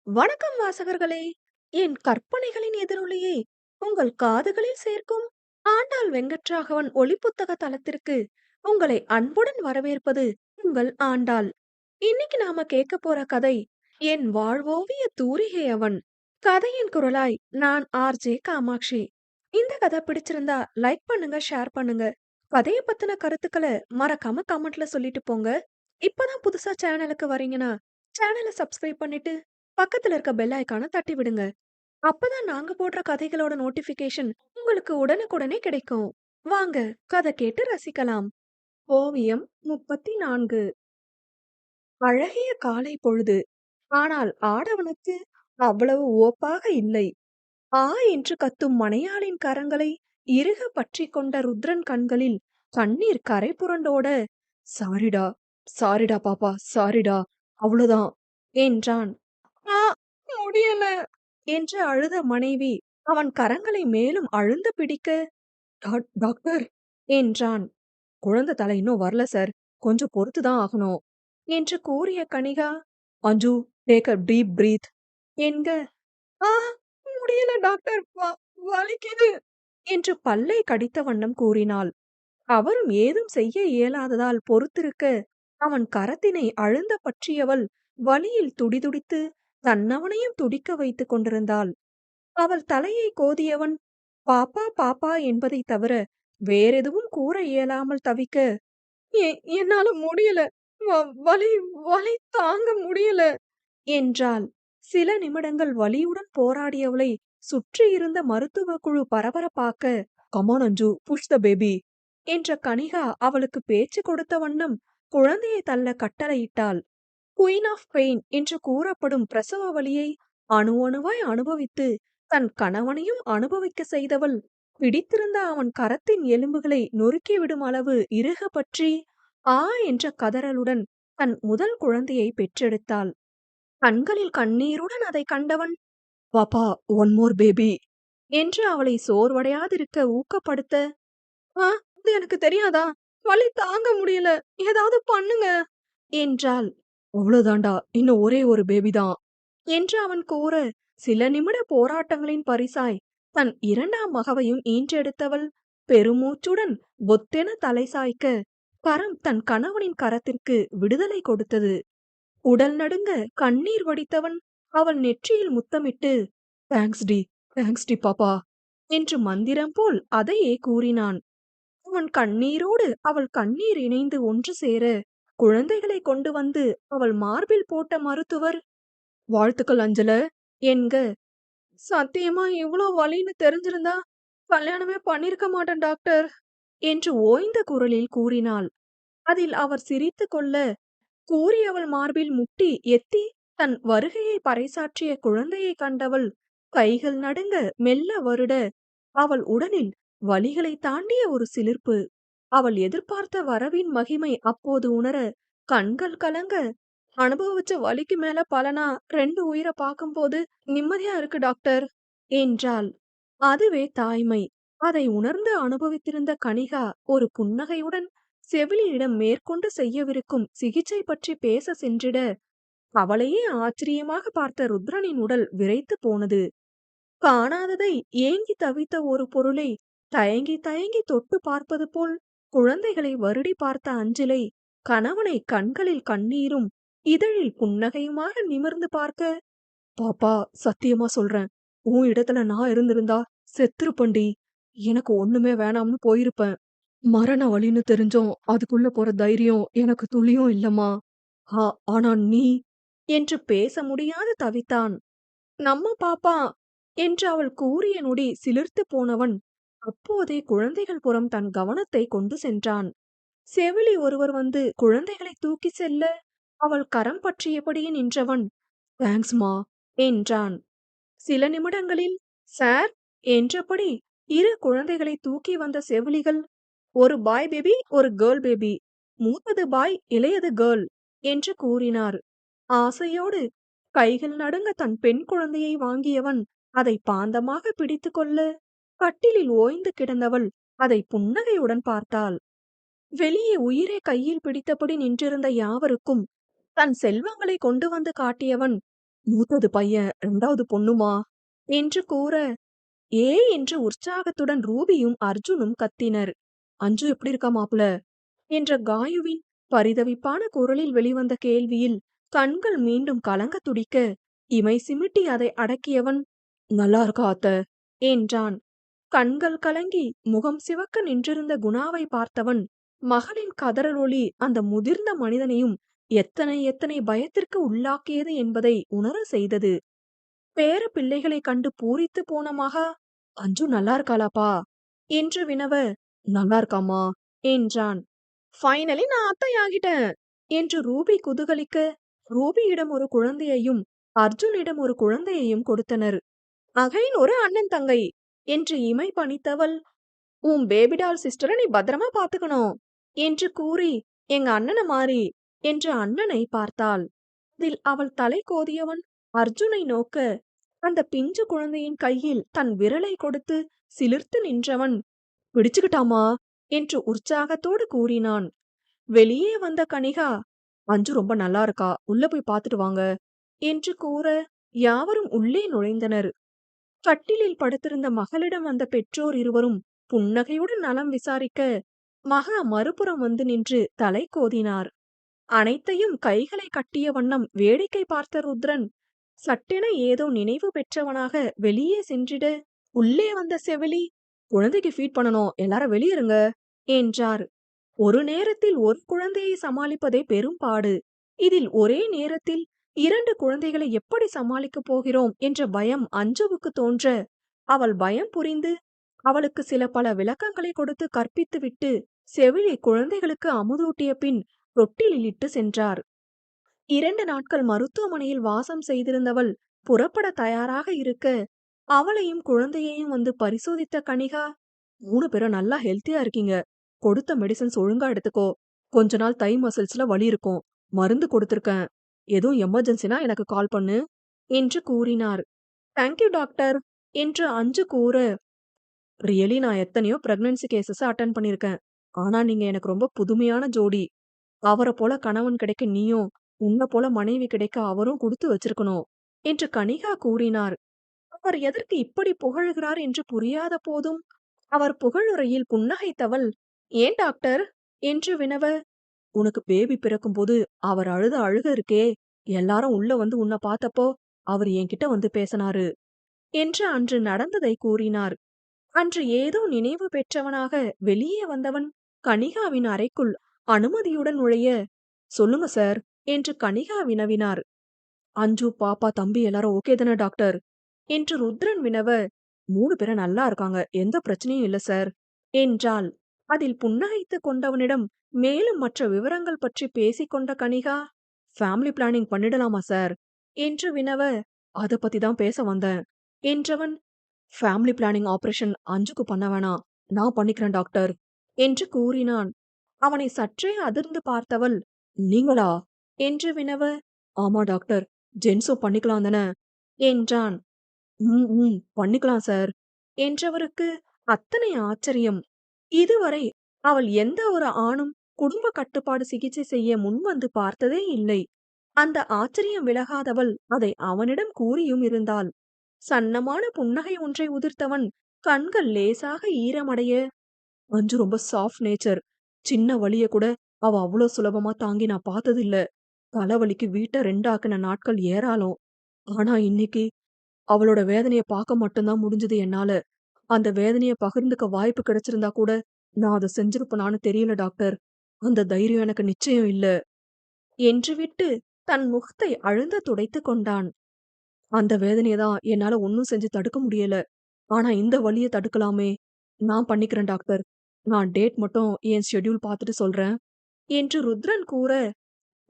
வணக்கம் வாசகர்களே! என் கற்பனைகளின் எதிரொலியை உங்கள் காதுகளில் சேர்க்கும் ஆண்டாள் வெங்கட்ராகவன் ஒலிப்புத்தக தளத்திற்கு உங்களை அன்புடன் வரவேற்பது உங்கள் ஆண்டாள். இன்னைக்கு நாம கேட்க போற கதை என் வாழ்வோவிய தூரிகை அவன். கதையின் குரலாய் நான் ஆர்ஜே காமாட்சி. இந்த கதை பிடிச்சிருந்தா லைக் பண்ணுங்க, ஷேர் பண்ணுங்க. கதையை பத்தின கருத்துக்களை மறக்காம கமெண்ட்ல சொல்லிட்டு போங்க. இப்பதான் புதுசா சேனலுக்கு வரீங்கன்னா சேனலை சப்ஸ்கிரைப் பண்ணிட்டு பக்கத்துல இருக்க பெல் ஐகான தட்டி விடுங்க. அப்பதான் நாங்க போடுற கதைகளோட நோட்டிபிகேஷன் உங்களுக்கு உடனுக்குடனே கிடைக்கும். வாங்க கதை கேட்டு ரசிக்கலாம். ஓவியம் 34. அழகிய காலை பொழுது. ஆனால் ஆடவனுக்கு அவ்வளவு ஓப்பாக இல்லை. ஆ என்று கத்தும் மணையாளின் கரங்களை இறுக பற்றிக் கொண்ட ருத்ரன் கண்களில் கண்ணீர் கரை புரண்டோட, சாரிடா, சாரிடா பாப்பா, சாரிடா, அவ்வளவுதான் என்றான். ஆ, முடியல என்று அழுத மனைவி அவன் கரங்களை மேலும் அழுந்த பிடிக்க, டாக்டர் என்றான். குழந்தை தலை இன்னும் வரல சார், கொஞ்சம் பொறுத்துதான் ஆகணும் என்று கூறிய கனிகா, அஞ்சு, டேக் அ டீப் பிரீத் என்க. ஆ, முடியல டாக்டர், வலிக்குது என்று பல்லை கடித்த வண்ணம் கூறினாள். அவரும் ஏதும் செய்ய இயலாததால் பொறுத்திருக்க அவன் கரத்தினை அழுந்த பற்றியவள் வலியில் துடிதுடித்து தன்னவனையும் துடிக்க வைத்துக் கொண்டிருந்தாள். அவள் தலையை கோதியவன் பாப்பா பாப்பா என்பதை தவிர வேறெதுவும் கூற இயலாமல் தவிக்க, என்னால முடியல, வலி வலி தாங்க முடியல என்றாள். சில நிமிடங்கள் வலியுடன் போராடியவளை சுற்றி இருந்த மருத்துவ குழு பரபரப்பாக்க, கமான் அஞ்சு, புஷ் த பேபி என்ற கனிகா அவளுக்கு பேச்சு கொடுத்த வண்ணம் குழந்தையை தள்ள கட்டளையிட்டாள். குயின் ஆஃப் பெயின் என்று கூறப்படும் பிரசவ வலியை அணு அணுவாய் அனுபவித்து தன் கணவனையும் அனுபவிக்க செய்தவள் பிடித்திருந்த அவன் கரத்தின் எலும்புகளை நொறுக்கிவிடும் அளவு இறுக பற்றி ஆ என்ற கதறலுடன் தன் முதல் குழந்தையை பெற்றெடுத்தாள். கண்களில் கண்ணீருடன் அதை கண்டவன், பாப்பா, ஒன் மோர் பேபி என்று அவளை சோர்வடையாதிருக்க ஊக்கப்படுத்த, ஆ, அது எனக்கு தெரியாதா, வலி தாங்க முடியல, ஏதாவது பண்ணுங்க என்றாள். அவ்வளவுதாண்டா, இன்னும் ஒரே ஒரு பேபிதான் என்று அவன் கூற, சில நிமிட போராட்டங்களின் பரிசாய் தன் இரண்டாம் மகவையும் ஈன்றெடுத்தவள் பெருமூச்சுடன் பொத்தென தலை சாய்க்க, கரம் தன் கணவனின் கரத்திற்கு விடுதலை கொடுத்தது. உடல் நடுங்க கண்ணீர் வடித்தவன் அவள் நெற்றியில் முத்தமிட்டு, தேங்க்ஸ் டி, தேங்க்ஸ் டி பாப்பா என்று மந்திரம் போல் அதையே கூறினான். அவன் கண்ணீரோடு அவள் கண்ணீர் இணைந்து ஒன்று சேர குழந்தைகளை கொண்டு வந்து அவள் மார்பில் போட்ட மருத்துவர், வாழ்த்துக்கள் அஞ்சல என்க. சத்தியமா இவ்ளோ வலின்னு தெரிஞ்சிருந்தா கல்யாணமே பண்ணிருக்க மாட்டேன் டாக்டர் என்று ஓய்ந்த குரலில் கூறினாள். அதில் அவர் சிரித்து கொள்ள, கூறியவள் மார்பில் முட்டி எத்தி தன் வருகையை பறைசாற்றிய குழந்தையை கண்டவள் கைகள் நடுங்க மெல்ல வருட, அவள் உடலில் வலிகளை தாண்டிய ஒரு சிலிர்ப்பு. அவள் எதிர்பார்த்த வரவின் மகிமை அப்போது உணர கண்கள் கலங்க, அனுபவிச்ச வலிக்கு மேல பலனா 2 உயிரை பார்க்கும்போது நிம்மதியா இருக்கு டாக்டர் என்றாள். அதுவே தாய்மை. அதை உணர்ந்து அனுபவித்திருந்த கனிகா ஒரு புன்னகையுடன் செவிலியிடம் மேற்கொண்டு செய்யவிருக்கும் சிகிச்சை பற்றி பேச சென்றிட, அவளையே ஆச்சரியமாக பார்த்த ருத்ரனின் உடல் விறைத்து போனது. காணாததை ஏங்கி தவித்த ஒரு பொருளை தயங்கி தயங்கி தொட்டு பார்ப்பது போல் குழந்தைகளை வருடி பார்த்த அஞ்சலை கணவனை கண்களில் கண்ணீரும் இதழில் புன்னகையுமாக நிமிர்ந்து பார்க்க, பாப்பா, சத்தியமா சொல்றேன், உன் இடத்துல நான் இருந்திருந்தா செத்துருப்பண்டி, எனக்கு ஒண்ணுமே வேணாம்னு போயிருப்பேன். மரண வலின்னு தெரிஞ்சும் அதுக்குள்ள போற தைரியம் எனக்கு துளியும் இல்லம்மா. ஆனா நீ என்று பேச முடியாது தவித்தான். நம்ம பாப்பா என்று அவள் கூறிய நொடி சிலிர்த்து போனவன் அப்போதே குழந்தைகள் புறம் தன் கவனத்தை கொண்டு சென்றான். செவிலி ஒருவர் வந்து குழந்தைகளை தூக்கி செல்ல அவள் கரம் பற்றியபடியே நின்றவன், தேங்க்ஸ்மா என்றான். சில நிமிடங்களில் சார் என்றபடி இரு குழந்தைகளை தூக்கி வந்த செவிலிகள், ஒரு பாய் பேபி, ஒரு கேர்ள் பேபி, மூத்தது பாய், இளையது கேர்ள் என்று கூறினார். ஆசையோடு கைகள் நடுங்க தன் பெண் குழந்தையை வாங்கியவன் அதை பாந்தமாக பிடித்து கொள்ள, கட்டிலில் ஓய்ந்து கிடந்தவள் அதை புன்னகையுடன் பார்த்தாள். வெளியே உயிரை கையில் பிடித்தபடி நின்றிருந்த யாவருக்கும் தன் செல்வங்களை கொண்டு வந்து காட்டியவன் மூத்தது பையன், 2வது பொண்ணுமா என்று கூற, ஏ என்று உற்சாகத்துடன் ரூபியும் அர்ஜுனும் கத்தினர். அஞ்சு எப்படி இருக்கா மாப்ள என்ற காயுவின் பரிதவிப்பான குரலில் வெளிவந்த கேள்வியில் கண்கள் மீண்டும் கலங்க துடிக்க, இமை சிமிட்டி அதை அடக்கியவன், நல்லா இருக்கா அத்த என்றான். கண்கள் கலங்கி முகம் சிவக்க நின்றிருந்த குணாவை பார்த்தவன், மகளின் கதறல் ஒலி அந்த முதிர்ந்த மனிதனையும் எத்தனை எத்தனை பயத்திற்கு உள்ளாக்கியது என்பதை உணர செய்தது. பேர பிள்ளைகளைக் கண்டு பூரித்து போன மகா, அஞ்சு நல்லா இருக்காளாப்பா என்று வினவ, நல்லா இருக்காமா என்றான். ஃபைனலி நான் அத்தையாகிட்டேன் என்று ரூபி குதூகலிக்க, ரூபியிடம் ஒரு குழந்தையையும் அர்ஜுனிடம் ஒரு குழந்தையையும் கொடுத்தனர். அகைன் ஒரு அண்ணன் தங்கை என்று இமை பணித்தவள், உன் பேபிடால் சிஸ்டரை நீ பத்திரமா பாத்துக்கணும் என்று கூறி, எங்க அண்ணன மாறி என்று அண்ணனை பார்த்தாள். அதில் அவள் தலை கோதியவன் அர்ஜுனை நோக்க, அந்த பிஞ்சு குழந்தையின் கையில் தன் விரலை கொடுத்து சிலிர்த்து நின்றவன், பிடிச்சுக்கிட்டாமா என்று உற்சாகத்தோடு கூறினான். வெளியே வந்த கனிகா, அஞ்சு ரொம்ப நல்லா இருக்கா, உள்ள போய் பாத்துட்டு வாங்க என்று கூற, யாவரும் உள்ளே நுழைந்தனர். கட்டிலில் படுத்திருந்த மகளிடம் வந்த பெற்றோர் இருவரும் புன்னகையுடன் நலம் விசாரிக்க, மகா மறுபுறம் வந்து நின்று தலை கோதினார். அனைத்தையும் கைகளை கட்டிய வண்ணம் வேடிக்கை பார்த்த ருத்ரன் சட்டென ஏதோ நினைவு பெற்றவனாக வெளியே சென்றிட, உள்ளே வந்த செவிலி, குழந்தைக்கு ஃபீட் பண்ணணும், எல்லாரும் வெளியேறுங்க என்றார். ஒரு நேரத்தில் ஒரு குழந்தையை சமாளிப்பதே பெரும் பாடு. இதில் ஒரே நேரத்தில் 2 குழந்தைகளை எப்படி சமாளிக்கப் போகிறோம் என்ற பயம் அஞ்சுவுக்கு தோன்ற, அவள் பயம் புரிந்து அவளுக்கு சில பல விளக்கங்களை கொடுத்து கற்பித்துவிட்டு செவிலி குழந்தைகளுக்கு அமுதூட்டிய பின் தொட்டிலில் இட்டு சென்றார். 2 நாட்கள் மருத்துவமனையில் வாசம் செய்திருந்தவள் புறப்பட தயாராக இருக்க, அவளையும் குழந்தையையும் வந்து பரிசோதித்த கனிகா, 3 பேரும் நல்லா ஹெல்த்தியா இருக்கீங்க. கொடுத்த மெடிசன்ஸ் ஒழுங்கா எடுத்துக்கோ. கொஞ்ச நாள் தை மசில்ஸ்ல வலி இருக்கும். மருந்து கொடுத்திருக்கேன். எதுவும் எமர்ஜென்சினா எனக்கு கால் பண்ணு என்று கூறினார். தேங்க்யூ டாக்டர் என்று அஞ்சு கூற, ரியலி நான் எத்தனையோ பிரெக்னன்சி கேசஸ் அட்டென்ட் பண்ணிருக்கேன். ஆனா நீங்க எனக்கு ரொம்ப புதுமையான ஜோடி. அவரை போல கணவன் கிடைக்க நீயும், உன்னை போல மனைவி கிடைக்க அவரும் கொடுத்து வச்சிருக்கணும் என்று கனிகா கூறினார். அவர் எதற்கு இப்படி புகழ்கிறார் என்று புரியாத போதும் அவர் புகழுரையில் புன்னகைத்தவள், ஏன் டாக்டர் என்று வினவ, உனக்கு பேபி பிறக்கும்போது அவர் அழுத அழுக இருக்கே, எல்லாரும் உள்ள வந்து உன்னை பார்த்தப்போ அவர் என்கிட்ட வந்து பேசினாரு என்று அன்று நடந்ததை கூறினார். அன்று ஏதோ நினைவு பெற்றவனாக வெளியே வந்தவன் கனிகாவின் அறைக்குள் அனுமதியுடன் நுழைய, சொல்லுங்க சார் என்று கனிகா வினவினார். அஞ்சு, பாப்பா, தம்பி எல்லாரும் ஓகே தானே டாக்டர் என்று ருத்ரன் வினவ, 3 பேரும் நல்லா இருக்காங்க, எந்த பிரச்சனையும் இல்ல சார் என்றாள். அதில் புன்னகைத்து கொண்டவனிடம் மேலும் மற்ற விவரங்கள் பற்றி பேசிக்கொண்ட கனிகா, ஃபேமிலி பிளானிங் பண்ணிடலாமா சார் என்று வினவ, அத பத்தி தான் பேச வந்தேன் என்றவன், ஃபேமிலி பிளானிங் ஆபரேஷன் அஞ்சுக்கு பண்ண வேணாம், நான் பண்ணிக்கிறேன் டாக்டர் என்று கூறினான். அவனை சற்றே அதிர்ந்து பார்த்தவள், நீங்களா என்று வினவ, ஆமா டாக்டர், ஜென்ஸும் பண்ணிக்கலாம் தானே என்றான். பண்ணிக்கலாம் சார் என்றவருக்கு அத்தனை ஆச்சரியம். இதுவரை அவள் எந்த ஒரு ஆணும் குடும்ப கட்டுப்பாடு சிகிச்சை செய்ய முன்வந்து பார்த்ததே இல்லை. அந்த ஆச்சரியம் விலகாதவள் அதை அவனிடம் கூறியும் இருந்தாள். சன்னமான புன்னகை ஒன்றை உதிர்த்தவன் கண்கள் லேசாக ஈரமடைய, அஞ்சு ரொம்ப சாஃப்ட் நேச்சர். சின்ன வலிய கூட அவ அவ்வளோ சுலபமா தாங்கி நான் பார்த்ததில்ல. தலைவலிக்கு வீட்டை 2 ஆக்குன நாட்கள் ஏராளம். ஆனா இன்னைக்கு அவளோட வேதனைய பார்க்க மட்டும்தான் முடிஞ்சது என்னால. அந்த வேதனைய பகிர்ந்துக்க வாய்ப்பு கிடைச்சிருந்தா கூட நான் அத செஞ்சிருப்பனான்னு தெரியல டாக்டர். அந்த தைரியம் எனக்கு நிச்சயம் இல்ல என்று விட்டு தன் முகத்தை அழுந்த துடைத்துக் கொண்டான். அந்த வேதனைய தான் என்னால ஒண்ணும் செஞ்சு தடுக்க முடியல. ஆனா இந்த வலிய தடுக்கலாமே. நான் பண்ணிக்கிறேன் டாக்டர். நான் டேட் மட்டும் என் ஷெட்யூல் பார்த்துட்டு சொல்றேன் என்று ருத்ரன் கூற,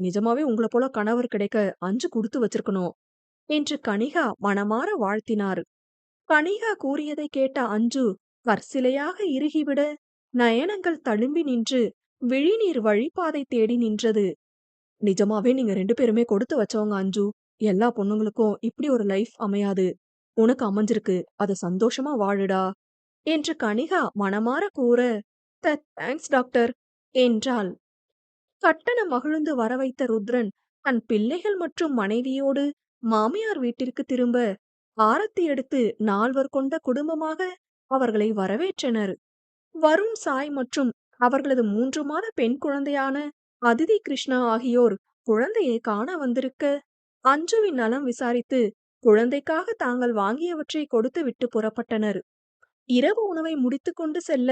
நிஜமாவே உங்கள போல கணவர் கிடைக்க அஞ்சு குடுத்து வச்சிருக்கணும் என்று கனிகா மனமாற வாழ்த்தினார். கனிகா கூறியதை கேட்ட அஞ்சு கற்சிலையாக இறுகிவிட, நயனங்கள் தழும்பி நின்று விழிநீர் வழிபாதை தேடி நின்றது. நிஜமாவே நீங்க 2 பேருமே கொடுத்து வச்சவங்க அஞ்சு. எல்லா பொண்ணுங்களுக்கும் இப்படி ஒரு லைஃப் அமையாது. உனக்கு அமைஞ்சிருக்கு. அத சந்தோஷமா வாழுடா என்று கனிகா மனமாற கூற, தேங்க்ஸ் டாக்டர் என்றாள். கட்டண மகிழ்ந்து வரவைத்த ருத்ரன் தன் பிள்ளைகள் மற்றும் மனைவியோடு மாமியார் வீட்டிற்கு திரும்ப ஆரத்தி எடுத்து 4 கொண்ட குடும்பமாக அவர்களை வரவேற்றனர். வருண், சாய் மற்றும் அவர்களது 3 மாத பெண் குழந்தையான அதிதி கிருஷ்ணா ஆகியோர் குழந்தையை காண வந்திருக்க, அஞ்சுவின் நலம் விசாரித்து குழந்தைக்காக தாங்கள் வாங்கியவற்றை கொடுத்து விட்டு புறப்பட்டனர். இரவு உணவை முடித்துக்கொண்டு செல்ல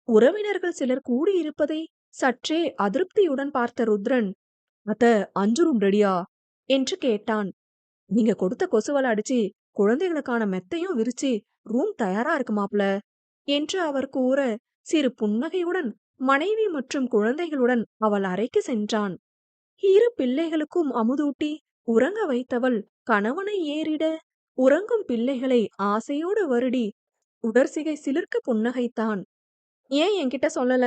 உறவினர்கள் சிலர் கூடியிருப்பதை சற்றே அதிருப்தியுடன் பார்த்த ருத்ரன், "அத்த, அஞ்சு ரூம் ரெடியா?" என்று கேட்டான். "நீங்க கொடுத்த கொசுவலை அடிச்சு குழந்தைகளுக்கான மெத்தையும் விரிச்சு ரூம் தயாரா இருக்கு மாப்ள" என்று அவர் கூற, சிறு புன்னகையுடன் மனைவி மற்றும் குழந்தைகளுடன் அவள் அறைக்கு சென்றான். 2 பிள்ளைகளுக்கும் அமுதூட்டி உறங்க வைத்தவள் கணவனை ஏறிட, உறங்கும் பிள்ளைகளை ஆசையோடு வருடி உடற்சிகை சிலிர்க்க புன்னகைத்தான். "ஏன் என்கிட்ட சொல்லல?"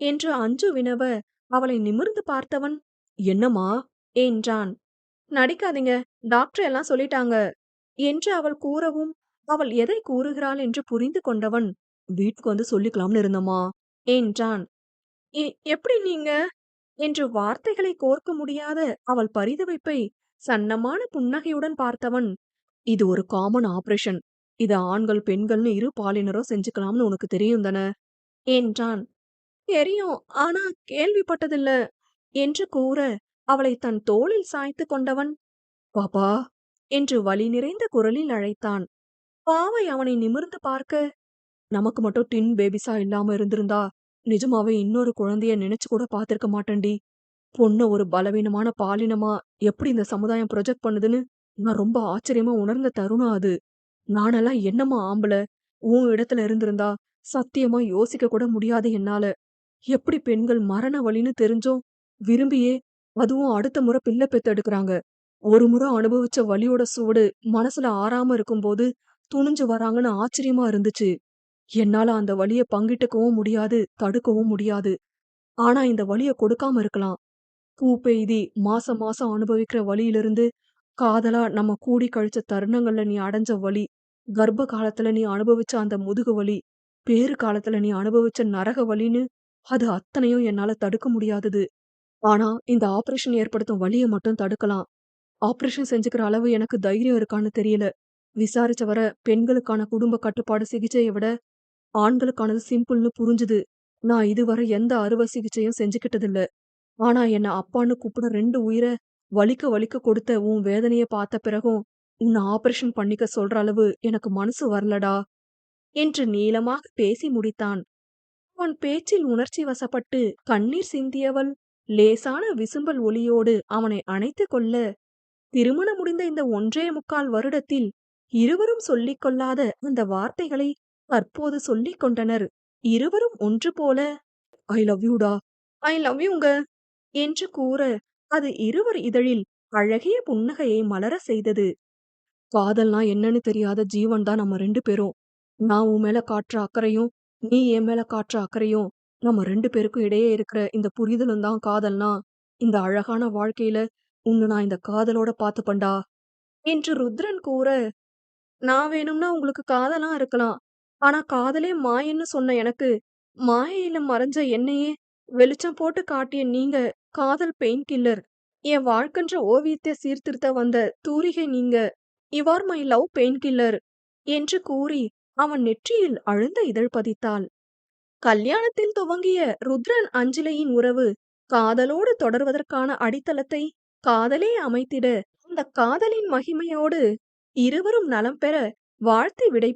என்று அஞ்சு வினவ, அவளை நிமிர்ந்து பார்த்தவன், "என்னம்மா?" என்றான். "நடிக்காதீங்க, டாக்டர் எல்லாம் சொல்லிட்டாங்க" என்று அவள் கூறவும், அவள் எதை கூறுகிறாள் என்று புரிந்து கொண்டவன், "வீட்டுக்கு வந்து சொல்லிக்கலாம்னு இருந்தம்மா" என்றான். எப்படி நீங்க?" என்று வார்த்தைகளை கோர்க்க முடியாத அவள் பரிதவிப்பை சன்னமான புன்னகையுடன் பார்த்தவன், "இது ஒரு காமன் ஆபரேஷன். இத ஆண்கள் பெண்கள்னு இரு பாலினரும் செஞ்சுக்கலாம்னு உனக்கு தெரியும் தானே?" என்றான். "தெரியும், ஆனா கேள்விப்பட்டதில்ல" என்று கூற, அவளை தன் தோளில் சாய்த்து கொண்டவன், "பாப்பா" என்று வலி நிறைந்த குரலில் அழைத்தான். பாவை அவனை நிமிர்ந்து பார்க்க, "நமக்கு மட்டும் டின் பேபிஸா இல்லாம இருந்திருந்தா நிஜமாவே இன்னொரு குழந்தைய நினைச்சு கூட பார்த்திருக்க மாட்டேன்டி. பொண்ண ஒரு பலவீனமான பாலினமா எப்படி இந்த சமுதாயம் ப்ரொஜெக்ட் பண்ணுதுன்னு நான் ரொம்ப ஆச்சரியமா உணர்ந்த தருணம் அது. நானெல்லாம் என்னம்மா ஆம்பள? உன் இடத்துல இருந்திருந்தா சத்தியமா யோசிக்க கூட முடியாது என்னால. எப்படி பெண்கள் மரண வலின்னு தெரிஞ்சும் விரும்பியே, அதுவும் அடுத்த முறை பிள்ளை பெத்தெடுக்கறாங்க. ஒரு முறை அனுபவிச்ச வலியோட சூடு மனசுல ஆறாம இருக்கும்போது துணிஞ்சு வராங்கன்னு ஆச்சரியமா இருந்துச்சு. என்னால அந்த வலிய பங்கிட்டுக்கவும் முடியாது, தடுக்கவும் முடியாது. ஆனா இந்த வலிய கொடுக்காம இருக்கலாம். பூ பெய்தி மாசம் மாசம் அனுபவிக்கிற வலியிலிருந்து, காதலா நம்ம கூடி கழிச்ச தருணங்கள்ல நீ அடைஞ்ச வலி, கர்ப்ப காலத்துல நீ அனுபவிச்ச அந்த முதுகு வலி, பேறு காலத்துல நீ அனுபவிச்ச நரக வலின்னு அது அத்தனையும் என்னால தடுக்க முடியாதது. ஆனா இந்த ஆபரேஷன் ஏற்படுத்தும் வலிய மட்டும் தடுக்கலாம். ஆபரேஷன் செஞ்சுக்கிற அளவு எனக்கு தைரியம் இருக்கான்னு தெரியல. விசாரிச்ச வர பெண்களுக்கான குடும்ப கட்டுப்பாடு சிகிச்சைய விட ஆண்களுக்கானது சிம்பிள்னு புரிஞ்சுது. நான் இதுவரை எந்த அறுவை சிகிச்சையும் செஞ்சுக்கிட்டதில்ல. ஆனா என்ன அப்பான்னு கூப்பிட 2 உயிர வலிக்க வலிக்க கொடுத்த உன் வேதனைய பார்த்த பிறகும் உன்னை ஆபரேஷன் பண்ணிக்க சொல்ற அளவு எனக்கு மனசு வரலடா என்று நீளமாக பேசி முடித்தான். அவன் பேச்சில் உணர்ச்சி வசப்பட்டு கண்ணீர் சிந்தியவள் லேசான விசும்பல் ஒலியோடு அவனை அணைத்துக் கொள்ள, திருமணம் முடிந்த இந்த 1.25 வருடத்தில் இருவரும் சொல்லிக் கொள்ளாத அந்த வார்த்தைகளை தற்போது சொல்லிக் கொண்டனர். இருவரும் ஒன்று போல, "ஐ லவ் யூடா, ஐ லவ் யூங்க" என்று கூற, அது இருவர் இதழில் அழகிய புன்னகையை மலர செய்தது. "காதல்னா என்னன்னு தெரியாத ஜீவன் தான் நம்ம 2 பேரும். நான் உன் மேல காட்டுற அக்கறையும், நீ என் மேல காட்டுற அக்கறையும், நம்ம 2 பேருக்கும் இடையே இருக்கிற இந்த புரிதலும் தான் காதல்னா, இந்த அழகான வாழ்க்கையில உன்னை நான் இந்த காதலோட பார்த்துப்பன்டா" என்று ருத்ரன் கூற, "நான் வேணும்னா உங்களுக்கு காதலா இருக்கலாம். ஆனா காதலே மாயன்னு சொன்ன எனக்கு, மாயையில மறைஞ்ச என்னையே வெளிச்சம் போட்டு காட்டிய நீங்க காதல் பெயின் கில்லர். என் வாழ்க்கன்ற ஓவியத்தை சீர்திருத்த வந்த தூரிகை நீங்க. You are my love pain killer" என்று கூறி அவன் நெற்றியில் அழுந்த இதழ் பதித்தாள். கல்யாணத்தில் துவங்கிய ருத்ரன் அஞ்சலியின் உறவு காதலோடு தொடர்வதற்கான அடித்தளத்தை காதலே அமைத்திட, அந்த காதலின் மகிமையோடு இருவரும் நலம் பெற வாழ்த்தி விடை